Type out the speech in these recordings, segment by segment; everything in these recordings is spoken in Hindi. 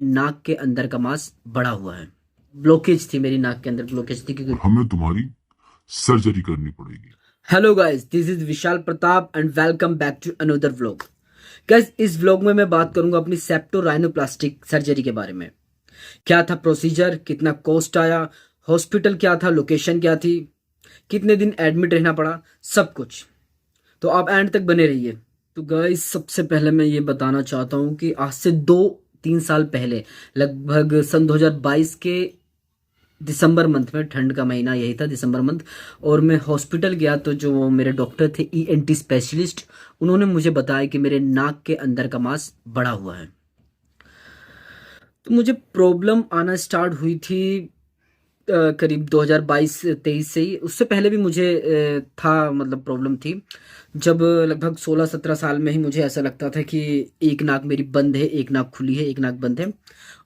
नाक के अंदर का मांस बढ़ा हुआ है। ब्लॉकेज थी, मेरी नाक के अंदर ब्लॉकेज थी क्योंकि हमें तुम्हारी सर्जरी करनी पड़ेगी। Hello guys, this is Vishal Pratap and welcome back to another vlog. Guys, इस व्लॉग में मैं बात करूंगा अपनी सेप्टो राइनोप्लास्टिक सर्जरी के बारे में। क्या था प्रोसीजर, कितना कॉस्ट आया, हॉस्पिटल क्या था, लोकेशन क्या थी, कितने दिन एडमिट रहना पड़ा, सब कुछ। तो आप एंड तक बने रहिए। तो गाइस, सबसे पहले मैं ये बताना चाहता हूँ कि आज से 2-3 साल पहले, लगभग सन 2022 के दिसंबर मंथ में, ठंड का महीना यही था, दिसंबर मंथ, और मैं हॉस्पिटल गया तो जो मेरे डॉक्टर थे, ईएनटी स्पेशलिस्ट, उन्होंने मुझे बताया कि मेरे नाक के अंदर का मांस बढ़ा हुआ है। तो मुझे प्रॉब्लम आना स्टार्ट हुई थी करीब 2022-23 से ही। उससे पहले भी मुझे था, मतलब प्रॉब्लम थी। जब लगभग 16-17 साल में ही मुझे ऐसा लगता था कि एक नाक मेरी बंद है, एक नाक खुली है, एक नाक बंद है,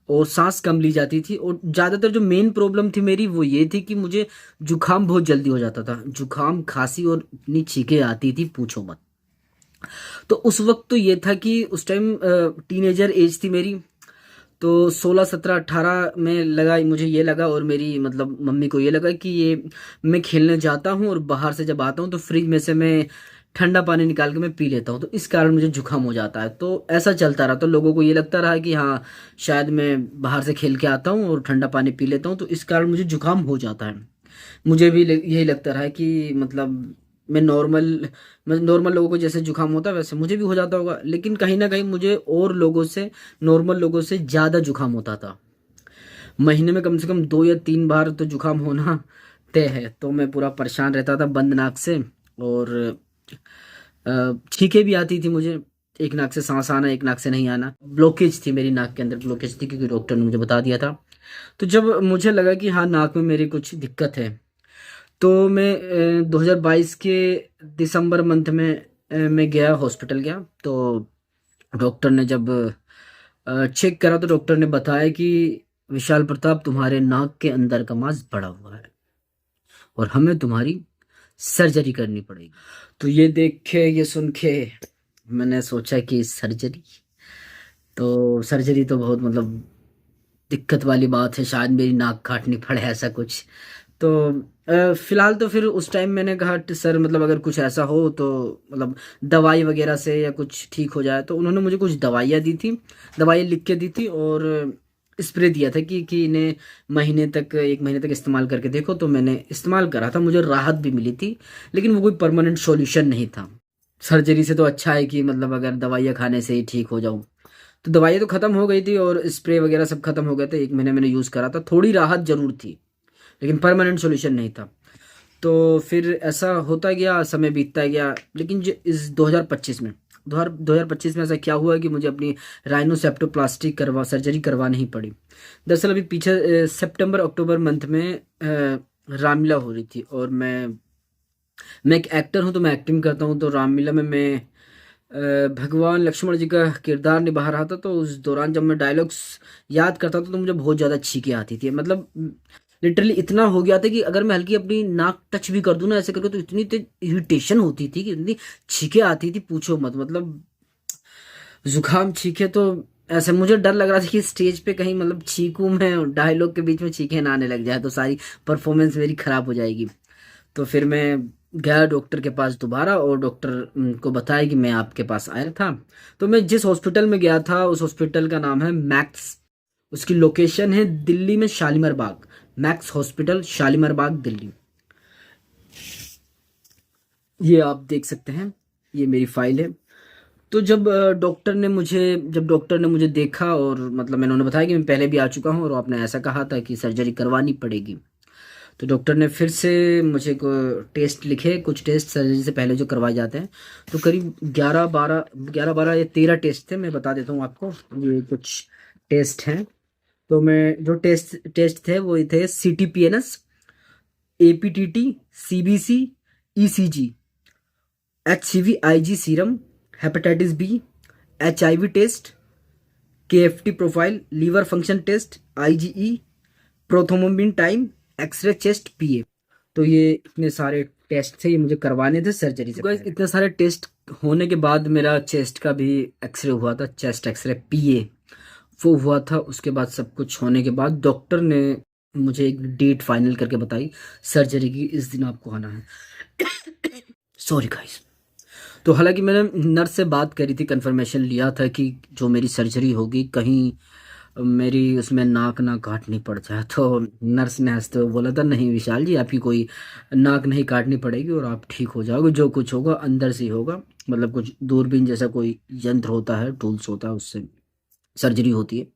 और सांस कम ली जाती थी। और ज़्यादातर जो मेन प्रॉब्लम थी मेरी वो ये थी कि मुझे जुकाम बहुत जल्दी हो जाता था, जुकाम, खांसी, और इतनी छींकें आती थी पूछो मत। तो उस वक्त तो ये था कि उस टाइम टीनेजर एज थी मेरी। तो 16-17-18 में लगा, मुझे ये लगा, और मेरी मतलब मम्मी को ये लगा कि ये मैं खेलने जाता हूँ और बाहर से जब आता हूँ तो फ्रिज में से मैं ठंडा पानी निकाल के मैं पी लेता हूँ, तो इस कारण मुझे जुकाम हो जाता है। तो ऐसा चलता रहा, तो लोगों को ये लगता रहा कि हाँ, शायद मैं बाहर से खेल के आता हूँ और ठंडा पानी पी लेता हूँ, तो इस कारण मुझे जुकाम हो जाता है। मुझे भी यही लगता रहा है कि मतलब मैं नॉर्मल मैं नॉर्मल लोगों को जैसे जुकाम होता है वैसे मुझे भी हो जाता होगा, लेकिन कहीं ना कहीं मुझे और लोगों से, नॉर्मल लोगों से ज़्यादा जुकाम होता था। महीने में कम से कम 2 या 3 बार तो जुकाम होना तय है। तो मैं पूरा परेशान रहता था बंद नाक से, और छींकें भी आती थी मुझे। एक नाक से सांस आना, एक नाक से नहीं आना। ब्लॉकेज थी, मेरी नाक के अंदर ब्लॉकेज थी क्योंकि डॉक्टर ने मुझे बता दिया था। तो जब मुझे लगा कि हाँ, नाक में मेरी कुछ दिक्कत है, तो मैं 2022 के दिसंबर मंथ में मैं गया, हॉस्पिटल गया। तो डॉक्टर ने जब चेक करा तो डॉक्टर ने बताया कि विशाल प्रताप, तुम्हारे नाक के अंदर का मांस बढ़ा हुआ है और हमें तुम्हारी सर्जरी करनी पड़ेगी। तो ये देख के, ये सुन के मैंने सोचा कि सर्जरी, तो सर्जरी तो बहुत मतलब दिक्कत वाली बात है, शायद मेरी नाक काटनी पड़े, ऐसा कुछ। तो फिलहाल तो फिर उस टाइम मैंने कहा कि सर, मतलब अगर कुछ ऐसा हो तो मतलब दवाई वगैरह से या कुछ ठीक हो जाए। तो उन्होंने मुझे कुछ दवाइयाँ दी थी, दवाइयाँ लिख के दी थी, और स्प्रे दिया था कि इन्हें महीने तक, 1 महीने तक इस्तेमाल करके देखो। तो मैंने इस्तेमाल करा था, मुझे राहत भी मिली थी, लेकिन वो कोई परमानेंट सॉल्यूशन नहीं था। सर्जरी से तो अच्छा है कि मतलब अगर दवाइयाँ खाने से ही ठीक हो जाऊँ। तो दवाइयाँ तो ख़त्म हो गई थी और स्प्रे वगैरह सब खत्म हो गए थे, 1 महीने मैंने यूज़ करा था, थोड़ी राहत ज़रूर थी, लेकिन परमानेंट सॉल्यूशन नहीं था। तो फिर ऐसा होता गया, समय बीतता गया, लेकिन जो इस 2025 में, 2025 में ऐसा क्या हुआ कि मुझे अपनी राइनोसेप्टोप्लास्टिक सर्जरी करवानी ही पड़ी। दरअसल अभी पीछे सितंबर अक्टूबर मंथ में रामलीला हो रही थी, और मैं एक एक्टर हूँ, तो मैं एक्टिंग करता हूँ। तो रामलीला में मैं भगवान लक्ष्मण जी का किरदार निभा रहा था। तो उस दौरान जब मैं डायलॉग्स याद करता था तो मुझे बहुत ज़्यादा छींकें आती थी, मतलब लिटरली इतना हो गया था कि अगर मैं हल्की अपनी नाक टच भी कर दूं ना ऐसे करके, तो इतनी तेज इरिटेशन होती थी कि इतनी छींकें आती थी पूछो मत। मतलब जुकाम, छींकें, तो ऐसे मुझे डर लग रहा था कि स्टेज पे कहीं मतलब छींकूं मैं और डायलॉग के बीच में छींकें ना आने लग जाए तो सारी परफॉर्मेंस मेरी खराब हो जाएगी। तो फिर मैं गया डॉक्टर के पास दोबारा, और डॉक्टर को बताया कि मैं आपके पास आया था। तो मैं जिस हॉस्पिटल में गया था उस हॉस्पिटल का नाम है मैक्स। उसकी लोकेशन है दिल्ली में शालीमार बाग। मैक्स हॉस्पिटल, शालीमार बाग, दिल्ली। ये आप देख सकते हैं, ये मेरी फाइल है। तो जब डॉक्टर ने मुझे देखा, और मतलब मैंने उन्हें बताया कि मैं पहले भी आ चुका हूँ और आपने ऐसा कहा था कि सर्जरी करवानी पड़ेगी। तो डॉक्टर ने फिर से मुझे को टेस्ट लिखे, कुछ टेस्ट सर्जरी से पहले जो करवाए जाते हैं। तो करीब 11-12 या 13 टेस्ट थे, मैं बता देता हूँ आपको। ये कुछ टेस्ट हैं। तो मैं जो टेस्ट थे वो ये थे: CTPNS, APTT, CBC, ECG, HCV/IgG serum, hepatitis B, HIV test, KFT profile, liver function test, IgE, prothrombin time, x ray chest, PA। तो ये इतने सारे टेस्ट थे, ये मुझे करवाने थे सर्जरी से पहले। इतने सारे टेस्ट होने के बाद मेरा चेस्ट का भी एक्सरे हुआ था, चेस्ट एक्सरे, PA। वो हुआ था। उसके बाद सब कुछ होने के बाद डॉक्टर ने मुझे एक डेट फाइनल करके बताई सर्जरी की, इस दिन आपको आना है। Sorry guys. तो हालांकि मैंने नर्स से बात करी थी, कंफर्मेशन लिया था कि जो मेरी सर्जरी होगी कहीं मेरी उसमें नाक ना काटनी पड़ जाए। तो नर्स ने हंसते हुए बोला था, नहीं विशाल जी, आपकी कोई नाक नहीं काटनी पड़ेगी और आप ठीक हो जाओगे, जो कुछ होगा अंदर से ही होगा। मतलब कुछ दूरबीन जैसा कोई यंत्र होता है, टूल्स होता है, उससे सर्जरी होती है।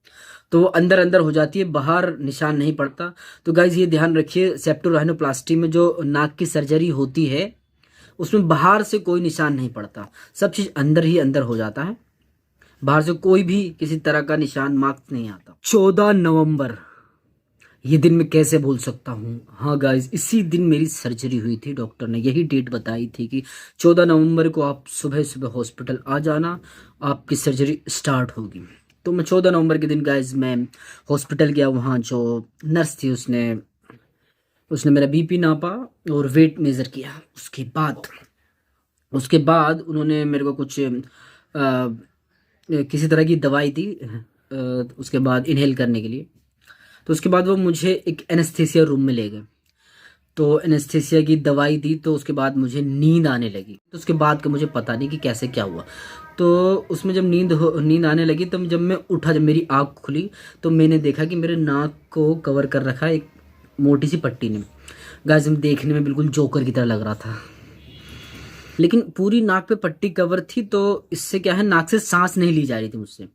तो वो अंदर अंदर हो जाती है, बाहर निशान नहीं पड़ता। तो गाइज ये ध्यान रखिए, सेप्टोराइनोप्लास्टी में जो नाक की सर्जरी होती है उसमें बाहर से कोई निशान नहीं पड़ता, सब चीज अंदर ही अंदर हो जाता है, बाहर से कोई भी किसी तरह का निशान मार्क्स नहीं आता। 14 नवंबर, ये दिन मैं कैसे भूल सकता हूँ। हाँ गाइज, इसी दिन मेरी सर्जरी हुई थी। डॉक्टर ने यही डेट बताई थी कि 14 नवंबर को आप सुबह सुबह हॉस्पिटल आ जाना, आपकी सर्जरी स्टार्ट होगी। तो मैं 14 नवंबर के दिन गाइज मैं हॉस्पिटल गया। वहाँ जो नर्स थी उसने उसने मेरा बीपी नापा और वेट मेज़र किया। उसके बाद उन्होंने मेरे को कुछ किसी तरह की दवाई दी, उसके बाद इनहेल करने के लिए। तो उसके बाद वो मुझे एक एनेस्थीसिया रूम में ले गए। तो एनेस्थीसिया की दवाई दी, तो उसके बाद मुझे नींद आने लगी। तो उसके बाद का मुझे पता नहीं कि कैसे क्या हुआ। तो उसमें जब नींद आने लगी, तब जब मैं उठा, जब मेरी आँख खुली तो मैंने देखा कि मेरे नाक को कवर कर रखा है एक मोटी सी पट्टी ने। गाइस देखने में बिल्कुल जोकर की तरह लग रहा था, लेकिन पूरी नाक पे पट्टी कवर थी, तो इससे क्या है, नाक से सांस नहीं ली जा रही थी मुझसे।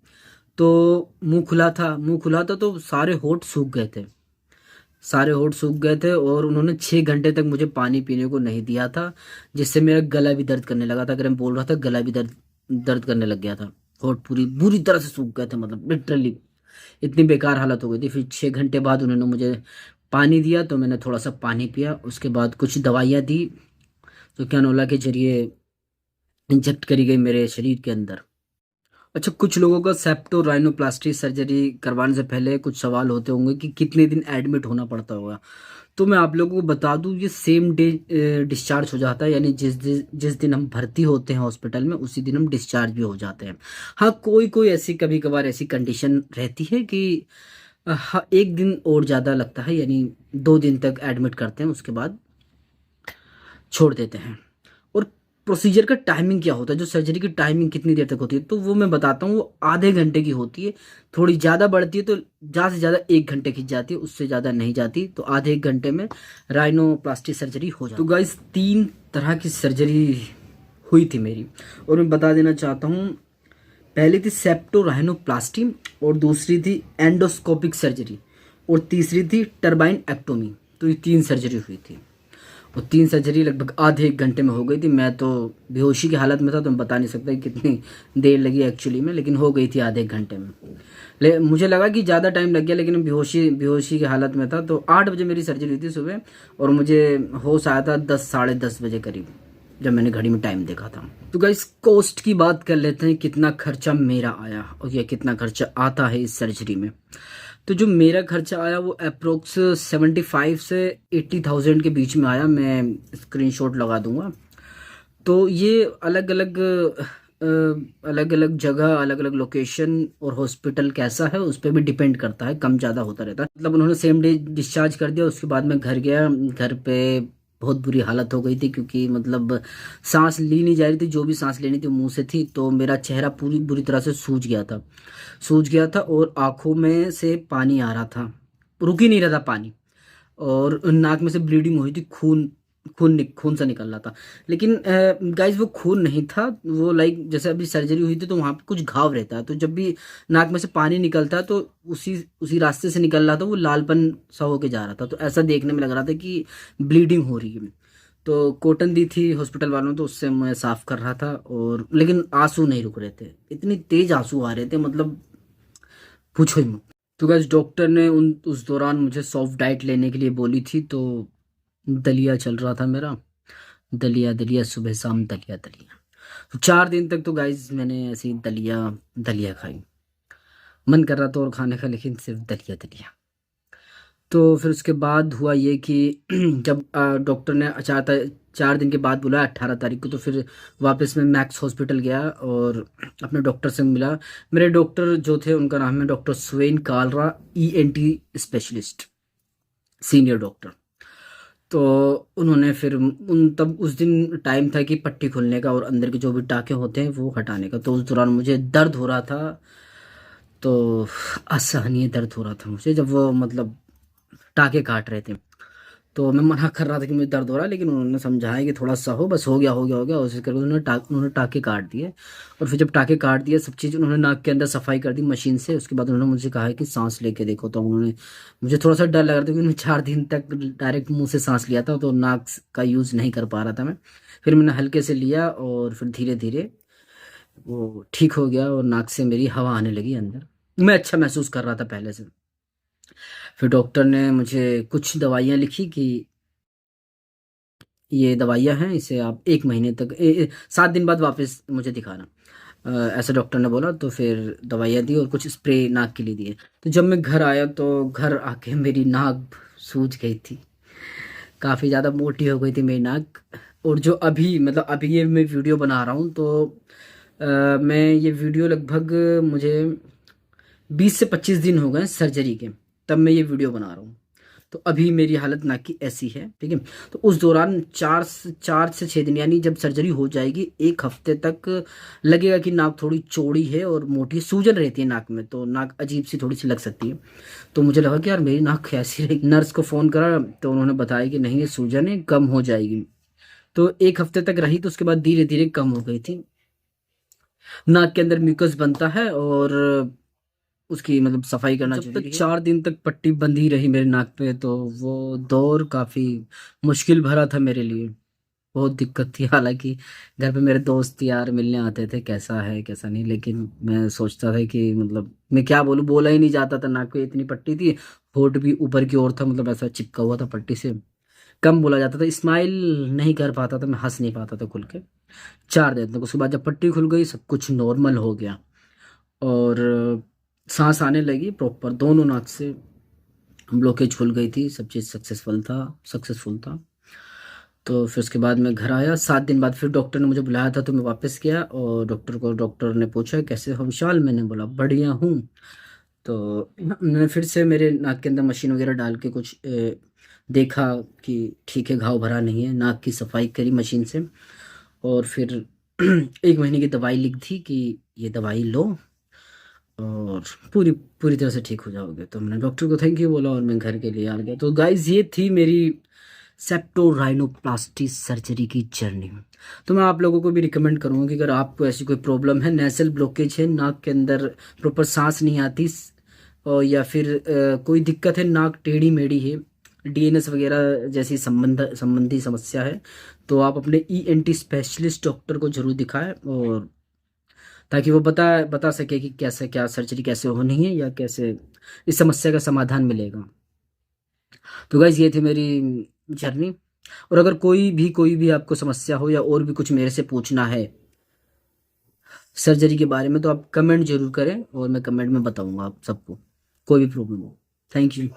तो मुंह खुला था तो सारे होठ सूख गए थे और उन्होंने 6 घंटे तक मुझे पानी पीने को नहीं दिया था, जिससे मेरा गला भी दर्द करने लगा था। अगर मैं बोल रहा था, गला भी दर्द दर्द करने लग गया था। होठ पूरी बुरी तरह से सूख गए थे, मतलब लिटरली इतनी बेकार हालत हो गई थी। फिर 6 घंटे बाद उन्होंने मुझे पानी दिया, तो मैंने थोड़ा सा पानी पिया। उसके बाद कुछ दवाइयाँ दी जो कैनोला के जरिए इंजेक्ट करी गई मेरे शरीर के अंदर। अच्छा, कुछ लोगों का सेप्टोराइनोप्लास्टी सर्जरी करवाने से पहले कुछ सवाल होते होंगे कि कितने दिन एडमिट होना पड़ता होगा। तो मैं आप लोगों को बता दूं, ये सेम डे डिस्चार्ज हो जाता है, यानी जिस दिन हम भर्ती होते हैं हॉस्पिटल में, उसी दिन हम डिस्चार्ज भी हो जाते हैं। हाँ, कोई कोई ऐसी कभी कभार ऐसी कंडीशन रहती है कि हाँ, एक दिन और ज़्यादा लगता है, यानी 2 दिन तक एडमिट करते हैं, उसके बाद छोड़ देते हैं। और प्रोसीजर का टाइमिंग क्या होता है, जो सर्जरी की टाइमिंग कितनी देर तक होती है, तो वो मैं बताता हूँ। वो आधे घंटे की होती है, थोड़ी ज़्यादा बढ़ती है तो ज़्यादा से ज़्यादा 1 घंटे खिंच जाती है, उससे ज़्यादा नहीं जाती। तो आधे 1 घंटे में राइनोप्लास्टी सर्जरी हो जाती है। तो गाइस 3 तरह की सर्जरी हुई थी मेरी, और मैं बता देना चाहता हूँ। पहली थी सेप्टोराइनोप्लास्टी, और दूसरी थी एंडोस्कोपिक सर्जरी, और तीसरी थी टर्बाइन एक्टोमी। तो ये 3 सर्जरी हुई थी, और 3 सर्जरी लगभग आधे 1 घंटे में हो गई थी। मैं तो बेहोशी की हालत में था, तो मैं बता नहीं सकता कि कितनी देर लगी एक्चुअली में, लेकिन हो गई थी आधे 1 घंटे में। मुझे लगा कि ज़्यादा टाइम लग गया, लेकिन मैं बेहोशी की हालत में था। तो 8 बजे मेरी सर्जरी हुई थी सुबह, और मुझे होश आया था 10 साढ़े 10 बजे करीब, जब मैंने घड़ी में टाइम देखा था। तो गाइस कॉस्ट की बात कर लेते हैं, कितना खर्चा मेरा आया और या कितना खर्चा आता है इस सर्जरी में। तो जो मेरा खर्चा आया वो अप्रोक्स 75 से 80,000 के बीच में आया। मैं स्क्रीनशॉट लगा दूंगा। तो ये अलग अलग जगह, अलग अलग लोकेशन और हॉस्पिटल कैसा है उस पर भी डिपेंड करता है, कम ज़्यादा होता रहता है। मतलब उन्होंने सेम डे डिस्चार्ज कर दिया, उसके बाद मैं घर गया। घर पे बहुत बुरी हालत हो गई थी, क्योंकि मतलब सांस ली नहीं जा रही थी, जो भी सांस लेनी थी मुंह से थी। तो मेरा चेहरा पूरी बुरी तरह से सूज गया था और आंखों में से पानी आ रहा था, रुक ही नहीं रहा था पानी, और नाक में से ब्लीडिंग हुई थी, खून सा निकल रहा था। लेकिन गाइज वो खून नहीं था, वो लाइक जैसे अभी सर्जरी हुई थी तो वहाँ पे कुछ घाव रहता है, तो जब भी नाक में से पानी निकलता है तो उसी रास्ते से निकल रहा था, वो लालपन सा होके जा रहा था। तो ऐसा देखने में लग रहा था कि ब्लीडिंग हो रही है। तो कॉटन दी थी हॉस्पिटल वालों ने, तो उससे मैं साफ कर रहा था, और लेकिन आंसू नहीं रुक रहे थे, इतनी तेज आंसू आ रहे थे, मतलब पूछो ही मत। तो गाइस डॉक्टर ने उस दौरान मुझे सॉफ्ट डाइट लेने के लिए बोली थी। तो दलिया चल रहा था मेरा, दलिया दलिया, सुबह शाम दलिया दलिया। तो 4 दिन तक तो गाइज मैंने ऐसी दलिया दलिया खाई। मन कर रहा था और खाने का, लेकिन सिर्फ दलिया दलिया। तो फिर उसके बाद हुआ ये कि जब डॉक्टर ने 4 दिन के बाद बुलाया 18 तारीख को। तो फिर वापस मैं मैक्स हॉस्पिटल गया और अपने डॉक्टर से मिला। मेरे डॉक्टर जो थे उनका नाम है doctor Sven Kalra, ENT specialist, senior doctor. तो उन्होंने फिर तब उस दिन टाइम था कि पट्टी खोलने का और अंदर के जो भी टाँके होते हैं वो हटाने का। तो उस दौरान मुझे दर्द हो रहा था, तो असहनीय दर्द हो रहा था मुझे जब वो मतलब टाँके काट रहे थे। तो मैं मना कर रहा था कि मुझे दर्द हो रहा है, लेकिन उन्होंने समझाया कि थोड़ा सा हो, बस हो गया हो गया हो गया, उसी करके उन्होंने टाँके काट दिए। और फिर जब टाँके काट दिए सब चीज़, उन्होंने नाक के अंदर सफाई कर दी मशीन से। उसके बाद उन्होंने मुझे कहा है कि सांस लेके देखो। तो उन्होंने, मुझे थोड़ा सा डर लग रहा था क्योंकि मैं 4 दिन तक डायरेक्ट मुंह से सांस लिया था, तो नाक का यूज़ नहीं कर पा रहा था मैं। फिर मैंने हल्के से लिया और फिर धीरे धीरे वो ठीक हो गया और नाक से मेरी हवा आने लगी अंदर। मैं अच्छा महसूस कर रहा था पहले से। फिर डॉक्टर ने मुझे कुछ दवाइयाँ लिखी कि ये दवाइयाँ हैं, इसे आप 1 महीने तक 7 दिन बाद वापस मुझे दिखाना। ऐसा डॉक्टर ने बोला। तो फिर दवाइयाँ दी और कुछ स्प्रे नाक के लिए दिए। तो जब मैं घर आया तो घर आके मेरी नाक सूज गई थी, काफ़ी ज़्यादा मोटी हो गई थी मेरी नाक। और जो अभी मतलब अभी ये मैं वीडियो बना रहा हूँ, तो मैं ये वीडियो लगभग मुझे 20 से 25 दिन हो गए सर्जरी के, तब मैं ये वीडियो बना रहा हूँ। तो अभी मेरी हालत नाक की ऐसी है, ठीक है। तो उस दौरान 4 से 6 दिन, यानी जब सर्जरी हो जाएगी 1 हफ्ते तक लगेगा कि नाक थोड़ी चौड़ी है और मोटी, सूजन रहती है नाक में, तो नाक अजीब सी थोड़ी सी लग सकती है। तो मुझे लगा कि यार मेरी नाक कैसी रहेगी। नर्स को फ़ोन करा तो उन्होंने बताया कि नहीं, ये सूजन है, कम हो जाएगी। तो 1 हफ्ते तक रही, तो उसके बाद धीरे धीरे कम हो गई थी। नाक के अंदर म्यूकस बनता है और उसकी मतलब सफाई करना जब तक 4 दिन तक पट्टी बंधी रही मेरे नाक पे, तो वो दौर काफ़ी मुश्किल भरा था मेरे लिए। बहुत दिक्कत थी। हालांकि घर पे मेरे दोस्त यार मिलने आते थे, कैसा है कैसा नहीं, लेकिन मैं सोचता था कि मतलब मैं क्या बोलूँ, बोला ही नहीं जाता था। नाक पे इतनी पट्टी थी, होठ भी ऊपर की ओर था, मतलब ऐसा चिपका हुआ था पट्टी से, कम बोला जाता था, स्माइल नहीं कर पाता था मैं, हंस नहीं पाता था खुल के। 4 दिन तक, उसके बाद जब पट्टी खुल गई सब कुछ नॉर्मल हो गया और सांस आने लगी प्रॉपर, दोनों नाक से ब्लॉकेज खुल गई थी, सब चीज़ सक्सेसफुल था। तो फिर उसके बाद मैं घर आया। 7 दिन बाद फिर डॉक्टर ने मुझे बुलाया था, तो मैं वापस गया और डॉक्टर ने पूछा कैसे हो विशाल। मैंने बोला बढ़िया हूँ। तो उन्होंने फिर से मेरे नाक के अंदर मशीन वगैरह डाल के कुछ देखा कि ठीक है, घाव भरा नहीं है, नाक की सफाई करी मशीन से। और फिर 1 महीने की दवाई लिख दी कि ये दवाई लो और पूरी पूरी तरह से ठीक हो जाओगे। तो मैंने डॉक्टर को थैंक यू बोला और मैं घर के लिए आ गया। तो गाइज ये थी मेरी सेप्टोराइनोप्लास्टी सर्जरी की जर्नी। तो मैं आप लोगों को भी रिकमेंड करूँगा कि अगर आपको ऐसी कोई प्रॉब्लम है, नेसल ब्लॉकेज है, नाक के अंदर प्रॉपर सांस नहीं आती, और या फिर कोई दिक्कत है, नाक टेढ़ी मेढ़ी है, DNS वगैरह जैसी संबंधी समस्या है, तो आप अपने ENT स्पेशलिस्ट डॉक्टर को जरूर दिखाएं, और ताकि वो बता सके कि कैसे क्या सर्जरी कैसे होनी है या कैसे इस समस्या का समाधान मिलेगा। तो गाइज ये थी मेरी जर्नी। और अगर कोई भी आपको समस्या हो या और भी कुछ मेरे से पूछना है सर्जरी के बारे में, तो आप कमेंट जरूर करें और मैं कमेंट में बताऊंगा आप सबको, कोई भी प्रॉब्लम हो। Thank you.